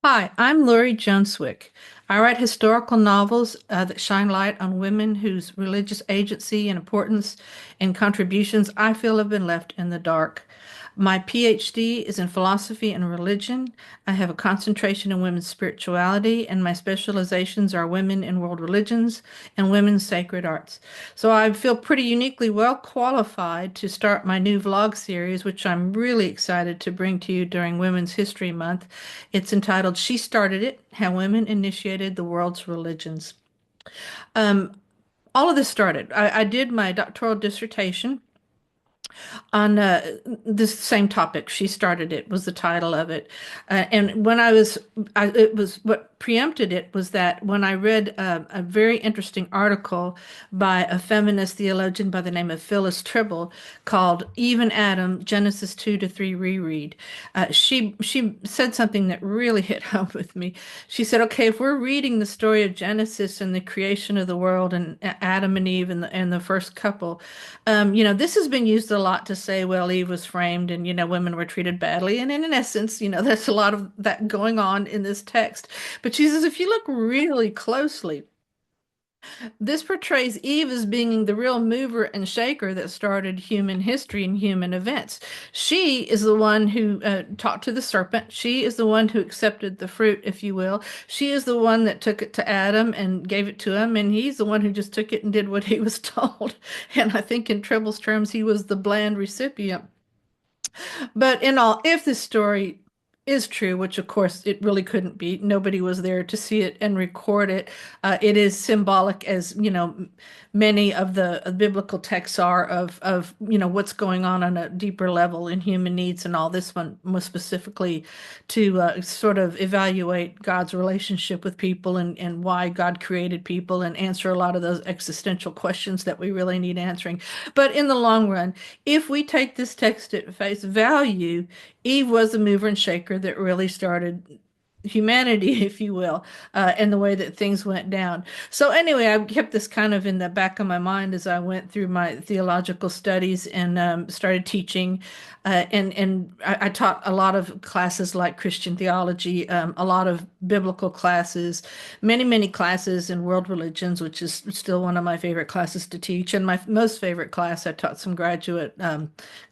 Hi, I'm Joan Swick. I write historical novels that shine light on women whose religious agency and importance and contributions I feel have been left in the dark. My PhD is in philosophy and religion. I have a concentration in women's spirituality, and my specializations are women in world religions and women's sacred arts. So I feel pretty uniquely well qualified to start my new vlog series, which I'm really excited to bring to you during Women's History Month. It's entitled She Started It, How Women Initiated the World's Religions. Um, all of this started. I did my doctoral dissertation on this same topic. She started it was the title of it, and when it was what preempted it was that when I read a very interesting article by a feminist theologian by the name of Phyllis Tribble called "Eve and Adam: Genesis 2 to 3 Reread." She said something that really hit home with me. She said, "Okay, if we're reading the story of Genesis and the creation of the world and Adam and Eve and the first couple." This has been used a lot to say, well, Eve was framed and, women were treated badly. And in essence, there's a lot of that going on in this text. But she says, if you look really closely, this portrays Eve as being the real mover and shaker that started human history and human events. She is the one who talked to the serpent. She is the one who accepted the fruit, if you will. She is the one that took it to Adam and gave it to him, and he's the one who just took it and did what he was told. And I think in Tribble's terms, he was the bland recipient. But in all, if this story is true, which of course it really couldn't be, nobody was there to see it and record it. It is symbolic, as many of the biblical texts are of what's going on a deeper level in human needs, and all this one was specifically to sort of evaluate God's relationship with people and why God created people and answer a lot of those existential questions that we really need answering. But in the long run, if we take this text at face value, Eve was the mover and shaker that really started humanity, if you will, and the way that things went down. So anyway, I kept this kind of in the back of my mind as I went through my theological studies and started teaching. I taught a lot of classes like Christian theology, a lot of biblical classes, many classes in world religions, which is still one of my favorite classes to teach. And my most favorite class, I taught some graduate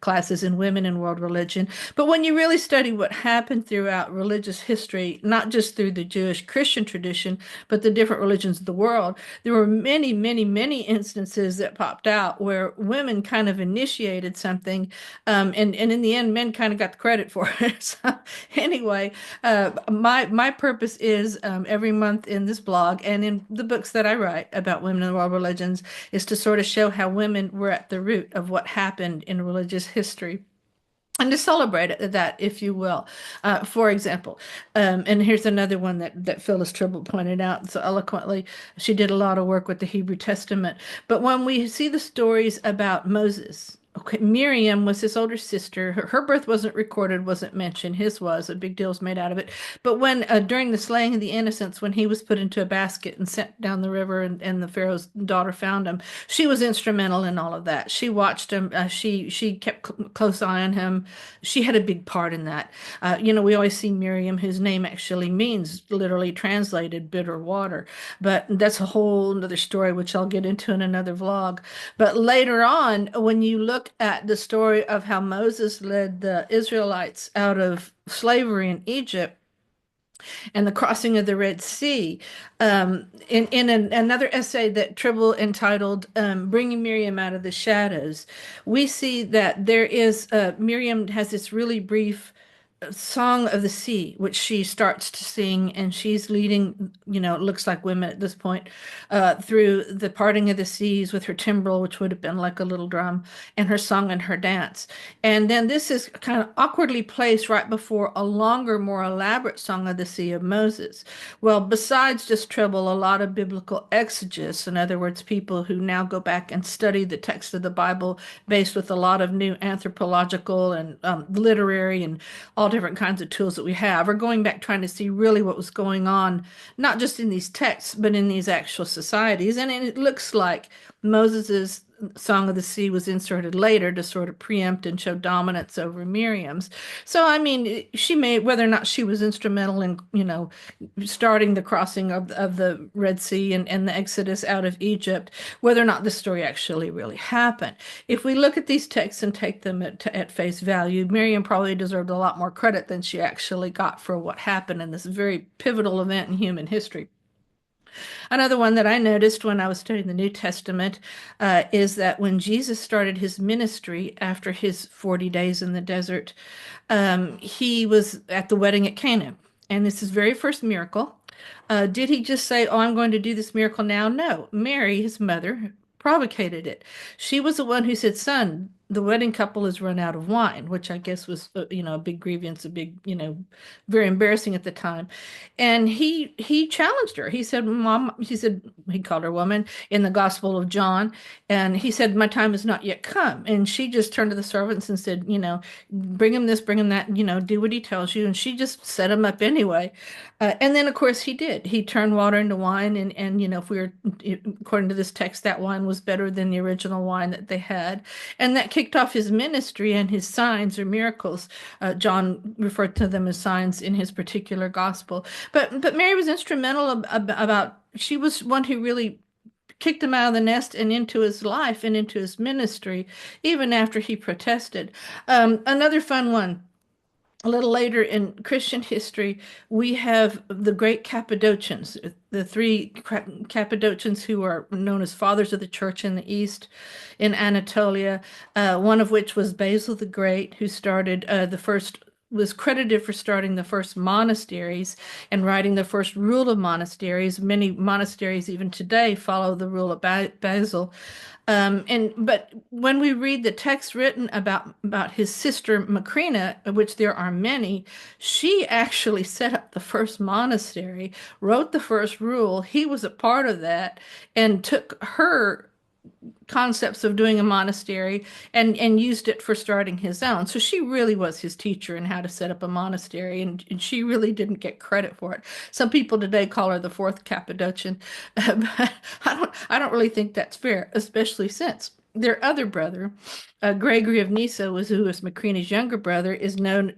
classes in women in world religion. But when you really study what happened throughout religious history, not just through the Jewish Christian tradition, but the different religions of the world, there were many instances that popped out where women kind of initiated something, and in the end, men kind of got the credit for it. So anyway, my purpose is every month in this blog and in the books that I write about women in world religions is to sort of show how women were at the root of what happened in religious history and to celebrate it, that, if you will. For example, and here's another one that Phyllis Tribble pointed out so eloquently. She did a lot of work with the Hebrew Testament. But when we see the stories about Moses, okay, Miriam was his older sister. Her birth wasn't recorded, wasn't mentioned. His was. A big deal was made out of it. But when, during the slaying of the innocents, when he was put into a basket and sent down the river and the Pharaoh's daughter found him, she was instrumental in all of that. She watched him. She kept close eye on him. She had a big part in that. We always see Miriam, whose name actually means, literally translated, bitter water. But that's a whole another story, which I'll get into in another vlog. But later on, when you look at the story of how Moses led the Israelites out of slavery in Egypt, and the crossing of the Red Sea. Another essay that Tribble entitled Bringing Miriam Out of the Shadows, we see that there is, Miriam has this really brief Song of the Sea, which she starts to sing, and she's leading, it looks like women at this point, through the parting of the seas with her timbrel, which would have been like a little drum, and her song and her dance. And then this is kind of awkwardly placed right before a longer, more elaborate Song of the Sea of Moses. Well, besides just Tribble, a lot of biblical exegetes, in other words, people who now go back and study the text of the Bible based with a lot of new anthropological and literary and all different kinds of tools that we have, are going back trying to see really what was going on, not just in these texts, but in these actual societies. And it looks like Moses's Song of the Sea was inserted later to sort of preempt and show dominance over Miriam's. So, I mean, she may, whether or not she was instrumental in, starting the crossing of the Red Sea and the Exodus out of Egypt, whether or not the story actually really happened. If we look at these texts and take them at face value, Miriam probably deserved a lot more credit than she actually got for what happened in this very pivotal event in human history. Another one that I noticed when I was studying the New Testament is that when Jesus started his ministry after his 40 days in the desert, he was at the wedding at Cana. And this is his very first miracle. Did he just say, "Oh, I'm going to do this miracle now"? No. Mary, his mother, provocated it. She was the one who said, "Son, the wedding couple has run out of wine," which I guess was, a big grievance, a big, very embarrassing at the time. And he challenged her. He said, "Mom," he said, he called her woman in the Gospel of John, and he said, "My time has not yet come." And she just turned to the servants and said, "Bring him this, bring him that, do what he tells you." And she just set him up anyway. And then, of course, he did. He turned water into wine, and if we were, according to this text, that wine was better than the original wine that they had, and that kicked off his ministry and his signs or miracles. John referred to them as signs in his particular gospel. But Mary was instrumental about. She was one who really kicked him out of the nest and into his life and into his ministry, even after he protested. Another fun one. A little later in Christian history, we have the great Cappadocians, the three Cappadocians who are known as fathers of the church in the East, in Anatolia, one of which was Basil the Great, who started was credited for starting the first monasteries and writing the first rule of monasteries. Many monasteries even today follow the rule of Basil. But when we read the text written about his sister Macrina, of which there are many, she actually set up the first monastery, wrote the first rule. He was a part of that, and took her concepts of doing a monastery and used it for starting his own. So she really was his teacher in how to set up a monastery, and she really didn't get credit for it. Some people today call her the fourth Cappadocian, but I don't really think that's fair, especially since their other brother, Gregory of Nyssa, who was Macrina's younger brother, is known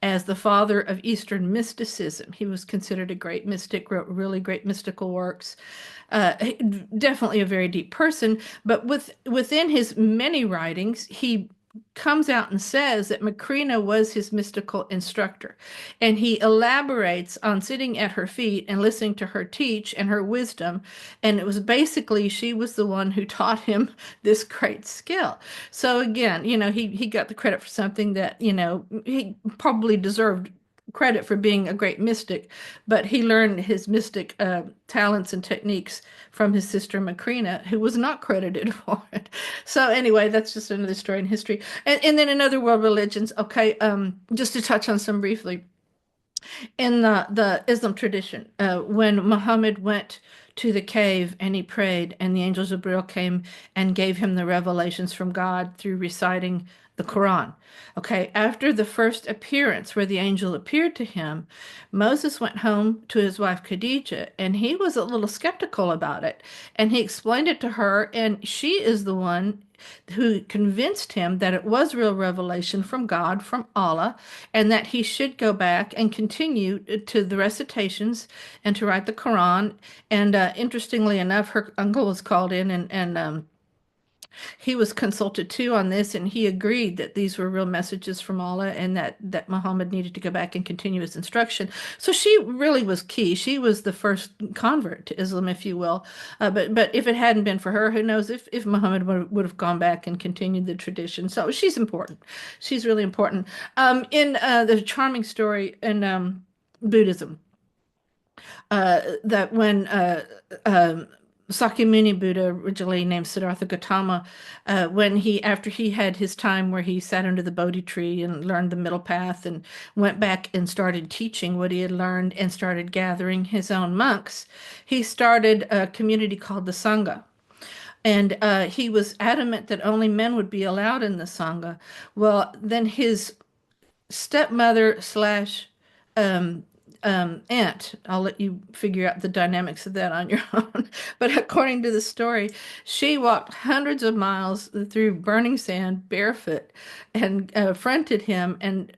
as the father of Eastern mysticism. He was considered a great mystic, wrote really great mystical works. Uh, Definitely a very deep person, but within his many writings, he comes out and says that Macrina was his mystical instructor. And he elaborates on sitting at her feet and listening to her teach and her wisdom. And it was basically she was the one who taught him this great skill. So again, he got the credit for something that, he probably deserved credit for being a great mystic, but he learned his mystic talents and techniques from his sister Macrina, who was not credited for it. So anyway, that's just another story in history. And then in other world religions, okay, just to touch on some briefly, in the Islam tradition, when Muhammad went to the cave and he prayed, and the angel Jibril came and gave him the revelations from God through reciting the Quran. Okay, after the first appearance where the angel appeared to him, Moses went home to his wife Khadijah, and he was a little skeptical about it. And he explained it to her, and she is the one who convinced him that it was real revelation from God, from Allah, and that he should go back and continue to the recitations and to write the Quran. And interestingly enough, her uncle was called in, and he was consulted too on this, and he agreed that these were real messages from Allah, and that Muhammad needed to go back and continue his instruction. So she really was key. She was the first convert to Islam, if you will. But if it hadn't been for her, who knows if Muhammad would have gone back and continued the tradition. So she's important. She's really important. In the charming story in Buddhism, that when Sakyamuni Buddha, originally named Siddhartha Gautama, after he had his time where he sat under the Bodhi tree and learned the middle path, and went back and started teaching what he had learned and started gathering his own monks, he started a community called the Sangha. And he was adamant that only men would be allowed in the Sangha. Well, then his stepmother slash um, aunt. I'll let you figure out the dynamics of that on your own. But according to the story, she walked hundreds of miles through burning sand barefoot and affronted him and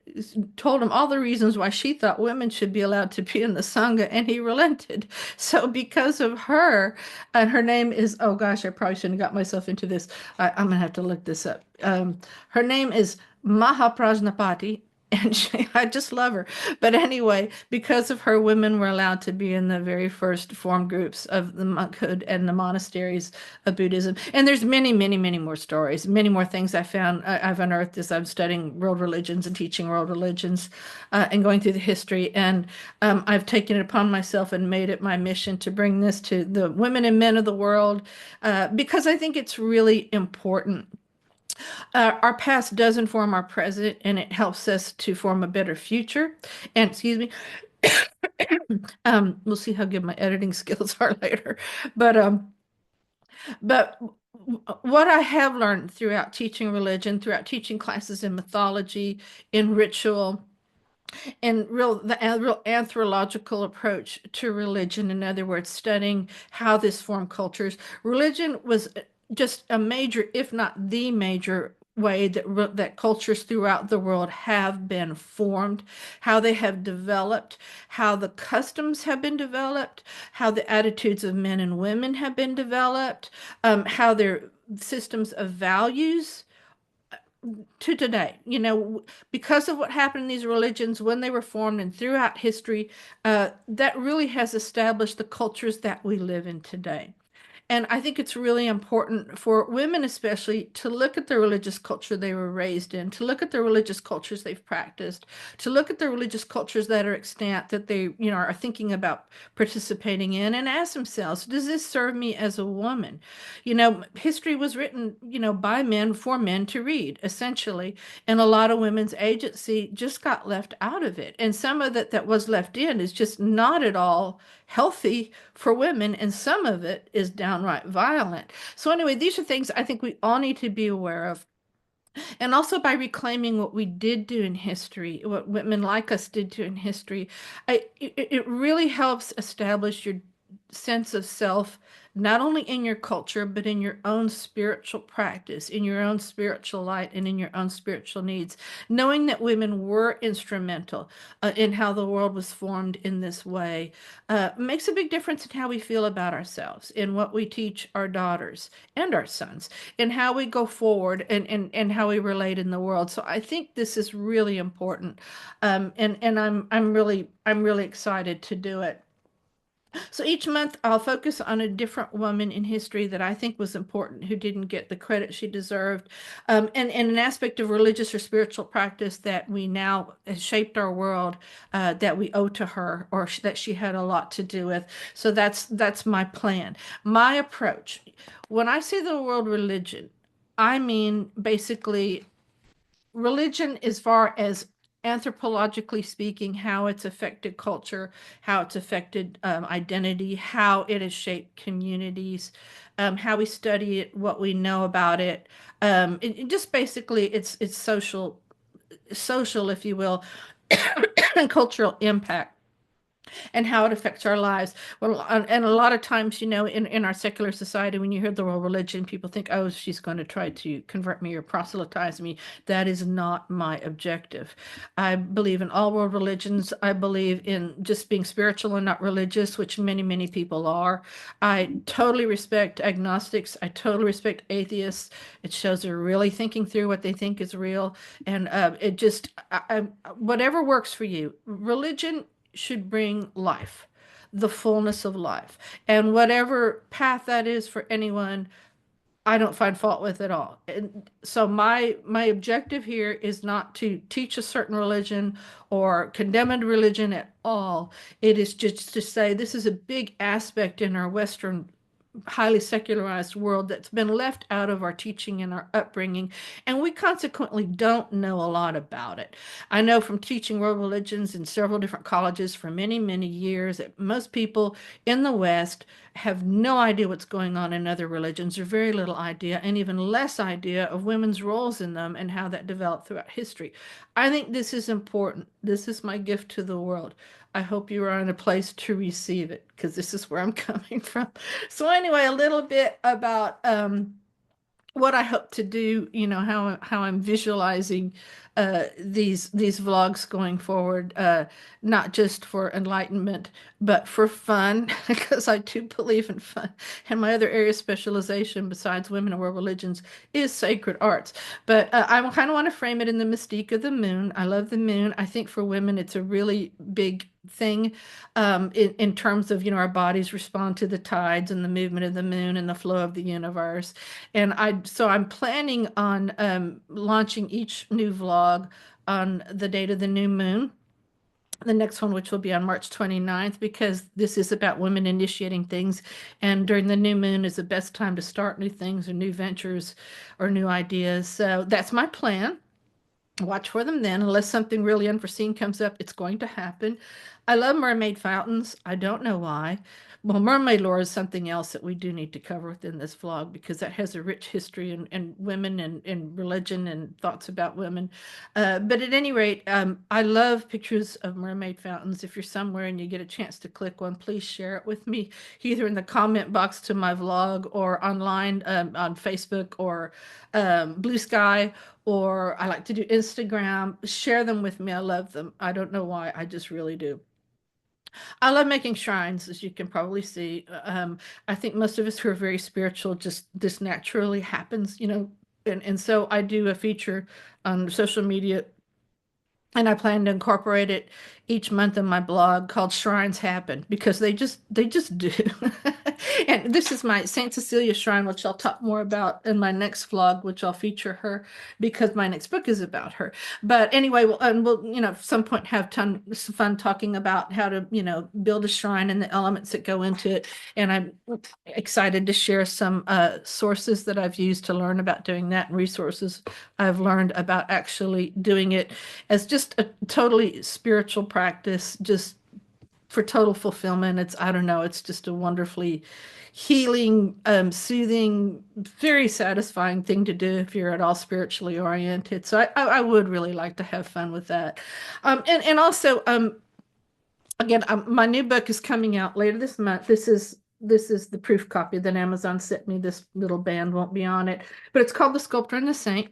told him all the reasons why she thought women should be allowed to be in the Sangha, and he relented. So because of her, and her name is, oh gosh, I probably shouldn't have got myself into this. I'm gonna have to look this up. Her name is Mahaprajnapati, and I just love her. But anyway, because of her, women were allowed to be in the very first form groups of the monkhood and the monasteries of Buddhism. And there's many, many, many more stories, many more things I found. I've unearthed as I'm studying world religions and teaching world religions and going through the history. And I've taken it upon myself and made it my mission to bring this to the women and men of the world because I think it's really important. Our past does inform our present, and it helps us to form a better future. And excuse me, we'll see how good my editing skills are later. But but what I have learned throughout teaching religion, throughout teaching classes in mythology, in ritual, and real anthropological approach to religion, in other words, studying how this formed cultures. Religion was just a major, if not the major way that cultures throughout the world have been formed, how they have developed, how the customs have been developed, how the attitudes of men and women have been developed, how their systems of values to today, because of what happened in these religions when they were formed and throughout history, that really has established the cultures that we live in today. And I think it's really important for women, especially, to look at the religious culture they were raised in, to look at the religious cultures they've practiced, to look at the religious cultures that are extant that they, are thinking about participating in, and ask themselves, does this serve me as a woman? History was written, by men for men to read, essentially, and a lot of women's agency just got left out of it. And some of it that was left in is just not at all healthy for women, and some of it is downright violent. So anyway, these are things I think we all need to be aware of. And also by reclaiming what we did do in history, what women like us did do in history, it really helps establish your sense of self, not only in your culture, but in your own spiritual practice, in your own spiritual light, and in your own spiritual needs. Knowing that women were instrumental in how the world was formed in this way makes a big difference in how we feel about ourselves, in what we teach our daughters and our sons, in how we go forward and how we relate in the world. So I think this is really important. And I'm really excited to do it. So each month I'll focus on a different woman in history that I think was important, who didn't get the credit she deserved, and an aspect of religious or spiritual practice that we now has shaped our world, that we owe to her, or that she had a lot to do with. So that's my plan. My approach. When I say the word religion, I mean basically religion as far as anthropologically speaking, how it's affected culture, how it's affected identity, how it has shaped communities, how we study it, what we know about it. It just basically it's social, if you will, and cultural impact, and how it affects our lives. Well, and a lot of times, in our secular society, when you hear the word religion, people think, oh, she's going to try to convert me or proselytize me. That is not my objective. I believe in all world religions. I believe in just being spiritual and not religious, which many, many people are. I totally respect agnostics. I totally respect atheists. It shows they're really thinking through what they think is real. And whatever works for you. Religion should bring life, the fullness of life. And whatever path that is for anyone, I don't find fault with at all. And so my objective here is not to teach a certain religion or condemn a religion at all. It is just to say this is a big aspect in our Western highly secularized world that's been left out of our teaching and our upbringing, and we consequently don't know a lot about it. I know from teaching world religions in several different colleges for many, many years that most people in the West have no idea what's going on in other religions, or very little idea, and even less idea of women's roles in them and how that developed throughout history. I think this is important. This is my gift to the world. I hope you are in a place to receive it, because this is where I'm coming from. So anyway, a little bit about what I hope to do, how I'm visualizing these vlogs going forward, not just for enlightenment, but for fun, because I do believe in fun. And my other area of specialization besides women and world religions is sacred arts. But I kind of want to frame it in the mystique of the moon. I love the moon. I think for women, it's a really big thing in terms of, our bodies respond to the tides and the movement of the moon and the flow of the universe. And I'm planning on launching each new vlog on the date of the new moon. The next one, which will be on March 29th, because this is about women initiating things. And during the new moon is the best time to start new things or new ventures or new ideas. So that's my plan. Watch for them then. Unless something really unforeseen comes up, it's going to happen. I love mermaid fountains. I don't know why. Well, mermaid lore is something else that we do need to cover within this vlog, because that has a rich history and women and religion and thoughts about women. But at any rate, I love pictures of mermaid fountains. If you're somewhere and you get a chance to click one, please share it with me, either in the comment box to my vlog or online on Facebook or Blue Sky, or I like to do Instagram. Share them with me. I love them. I don't know why. I just really do. I love making shrines, as you can probably see. I think most of us who are very spiritual, just this naturally happens, and so I do a feature on social media, and I plan to incorporate it each month in my blog called Shrines Happen, because they just do. And this is my Saint Cecilia shrine, which I'll talk more about in my next vlog, which I'll feature her because my next book is about her. But anyway, we'll at some point have some fun talking about how to build a shrine and the elements that go into it. And I'm excited to share some sources that I've used to learn about doing that, and resources I've learned about actually doing it as just a totally spiritual practice, just for total fulfillment. I don't know, it's just a wonderfully healing, soothing, very satisfying thing to do if you're at all spiritually oriented. So I would really like to have fun with that. And also, again, my new book is coming out later this month. This is the proof copy that Amazon sent me. This little band won't be on it, but it's called The Sculptor and the Saint.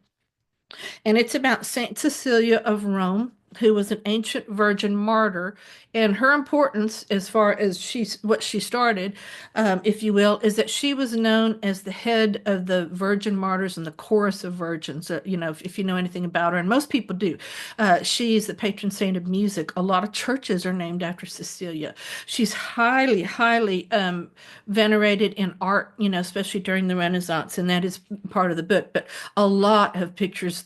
And it's about Saint Cecilia of Rome, who was an ancient virgin martyr, and her importance as far as what she started, if you will, is that she was known as the head of the virgin martyrs and the chorus of virgins. If you know anything about her, and most people do, she's the patron saint of music. A lot of churches are named after Cecilia. She's highly, highly venerated in art, especially during the Renaissance, and that is part of the book. But a lot of pictures,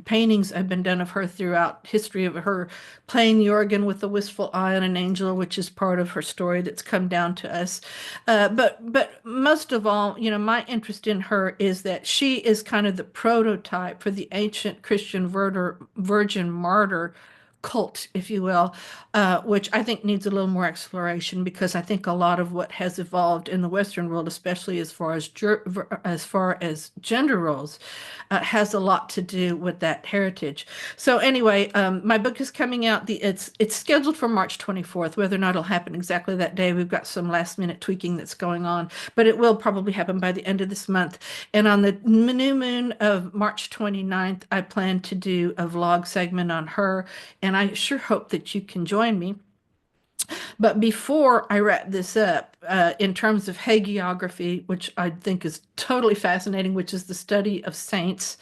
paintings have been done of her throughout history, of her playing the organ with a wistful eye on an angel, which is part of her story that's come down to us. But most of all, my interest in her is that she is kind of the prototype for the ancient Christian virgin martyr cult, if you will, which I think needs a little more exploration, because I think a lot of what has evolved in the Western world, especially as far as gender roles, has a lot to do with that heritage. So anyway, my book is coming out. It's scheduled for March 24th. Whether or not it'll happen exactly that day, we've got some last minute tweaking that's going on, but it will probably happen by the end of this month. And on the new moon of March 29th, I plan to do a vlog segment on her, and I sure hope that you can join me. But before I wrap this up, in terms of hagiography, which I think is totally fascinating, which is the study of saints,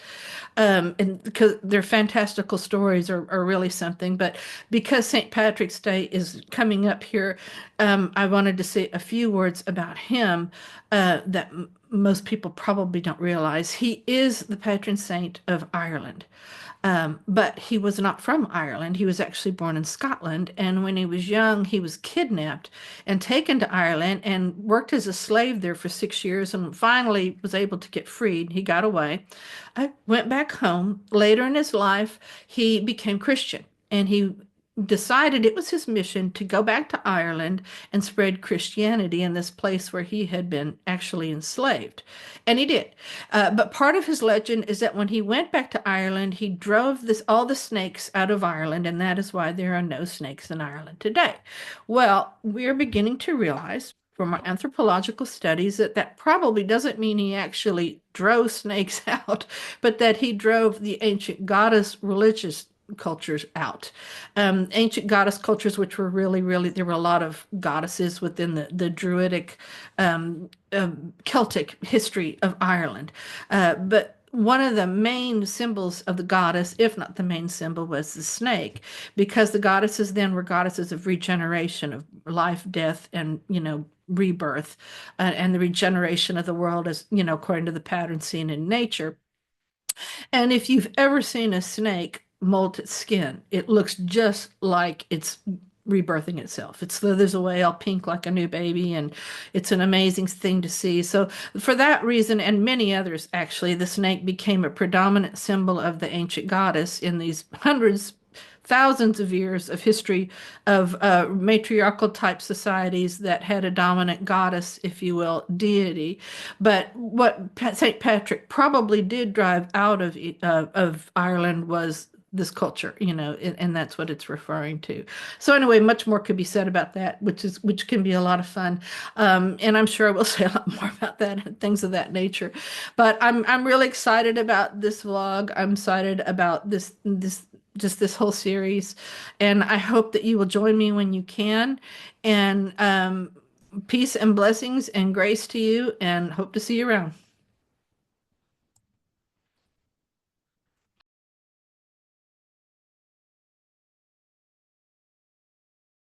And because their fantastical stories are really something. But because St. Patrick's Day is coming up here, I wanted to say a few words about him that most people probably don't realize. He is the patron saint of Ireland. But he was not from Ireland. He was actually born in Scotland. And when he was young, he was kidnapped and taken to Ireland and worked as a slave there for 6 years and finally was able to get freed. He got away. I went back home. Later in his life, he became Christian and he decided it was his mission to go back to Ireland and spread Christianity in this place where he had been actually enslaved. And he did. But part of his legend is that when he went back to Ireland, he drove all the snakes out of Ireland, and that is why there are no snakes in Ireland today. Well, we're beginning to realize from our anthropological studies that that probably doesn't mean he actually drove snakes out, but that he drove the ancient goddess religious cultures out. Ancient goddess cultures, which were really, there were a lot of goddesses within the Druidic Celtic history of Ireland. But one of the main symbols of the goddess, if not the main symbol, was the snake, because the goddesses then were goddesses of regeneration, of life, death, and, rebirth, and the regeneration of the world as, according to the pattern seen in nature. And if you've ever seen a snake molt its skin, it looks just like it's rebirthing itself. It slithers away all pink like a new baby, and it's an amazing thing to see. So, for that reason, and many others, actually, the snake became a predominant symbol of the ancient goddess in these hundreds, thousands of years of history of matriarchal type societies that had a dominant goddess, if you will, deity. But what St. Patrick probably did drive out of Ireland was this culture, and that's what it's referring to. So anyway, much more could be said about that, which can be a lot of fun, and I'm sure I will say a lot more about that and things of that nature. But I'm really excited about this vlog. I'm excited about this just this whole series, and I hope that you will join me when you can. And peace and blessings and grace to you, and hope to see you around.